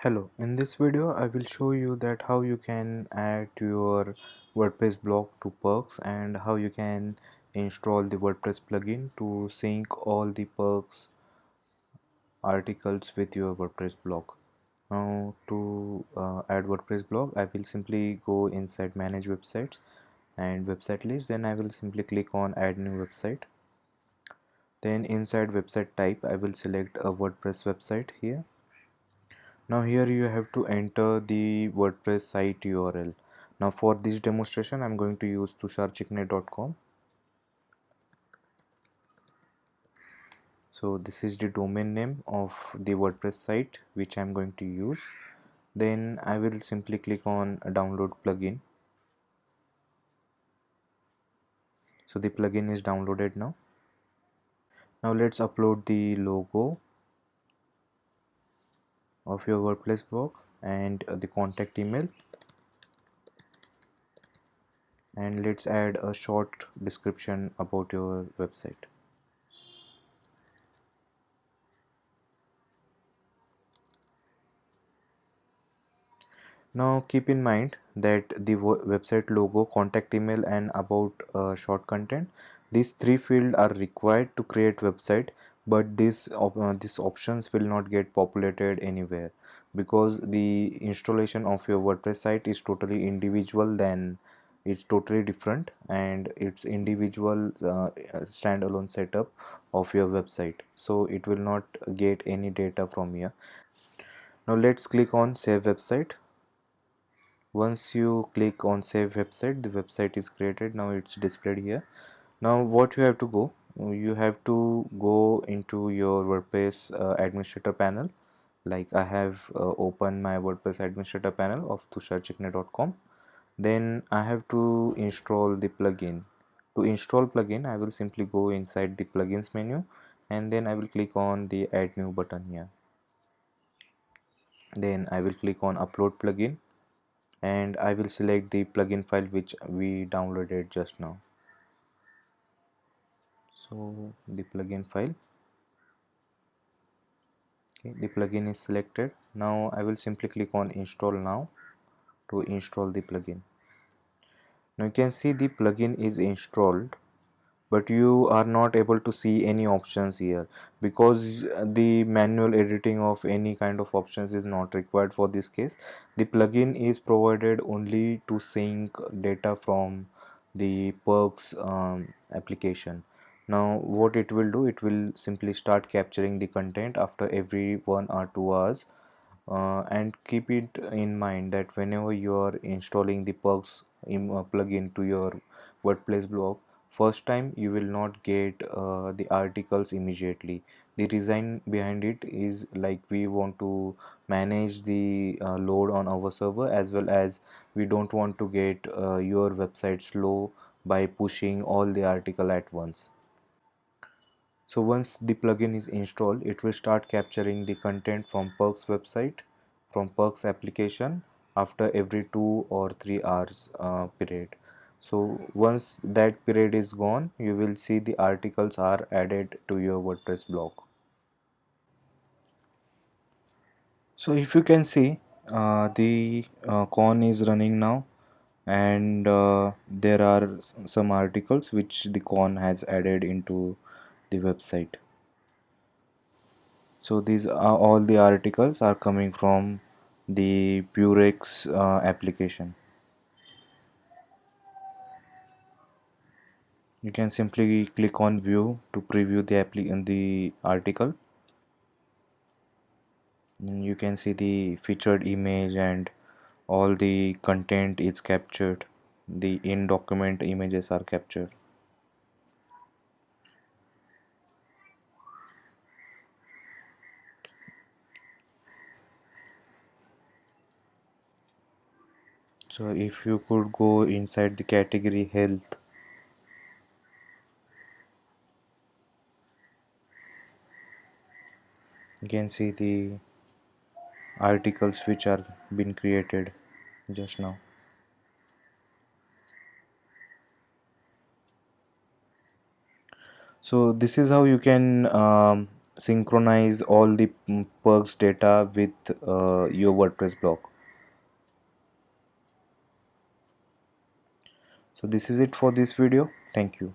Hello, in this video I will show you that how you can add your WordPress blog to Perks and how you can install the WordPress plugin to sync all the Perks articles with your WordPress blog. Now to add WordPress blog, I will simply go inside manage websites and website list. Then I will simply click on add new website. Then inside website type I will select a WordPress website here. Now here you have to enter the WordPress site URL. Now for this demonstration I'm going to use tusharchikne.com. So this is the domain name of the WordPress site which I'm going to use. Then I will simply click on download plugin. So the plugin is downloaded now. Now let's upload the logo of your WordPress blog and the contact email, and let's add a short description about your website. Now keep in mind that the website logo, contact email and about short content, these three fields are required to create website, but these options will not get populated anywhere because the installation of your WordPress site is totally individual. Then it's totally different and it's individual standalone setup of your website, so it will not get any data from here. Now let's click on save website. Once you click on save website, the website is created. Now it's displayed here. Now what you have to go, you have to go into your WordPress administrator panel. Like I have opened my WordPress administrator panel of tusharchikne.com. Then I have to install the plugin. To install plugin, I will simply go inside the plugins menu and then I will click on the add new button here. Then I will click on upload plugin and I will select the plugin file which we downloaded just now. So the plugin file, okay, the plugin is selected. Now I will simply click on install now to install the plugin. Now you can see the plugin is installed, but you are not able to see any options here because the manual editing of any kind of options is not required for this case. The plugin is provided only to sync data from the Perks application. Now what it will do, it will simply start capturing the content after every 1 or 2 hours, and keep it in mind that whenever you are installing the Perks plugin to your WordPress blog, first time you will not get the articles immediately. The reason behind it is like we want to manage the load on our server, as well as we don't want to get your website slow by pushing all the article at once. So once the plugin is installed, it will start capturing the content from Perks website, from Perks application after every 2 or 3 hours period. So once that period is gone, you will see the articles are added to your WordPress blog. So if you can see, the con is running now, and there are some articles which the con has added into the website. So these are all the articles are coming from the Purex application. You can simply click on view to preview the article, and you can see the featured image and all the content is captured. The in document images are captured. So if you could go inside the category health, you can see the articles which are been created just now. So this is how you can synchronize all the perks data with your WordPress blog. So this is it for this video. Thank you.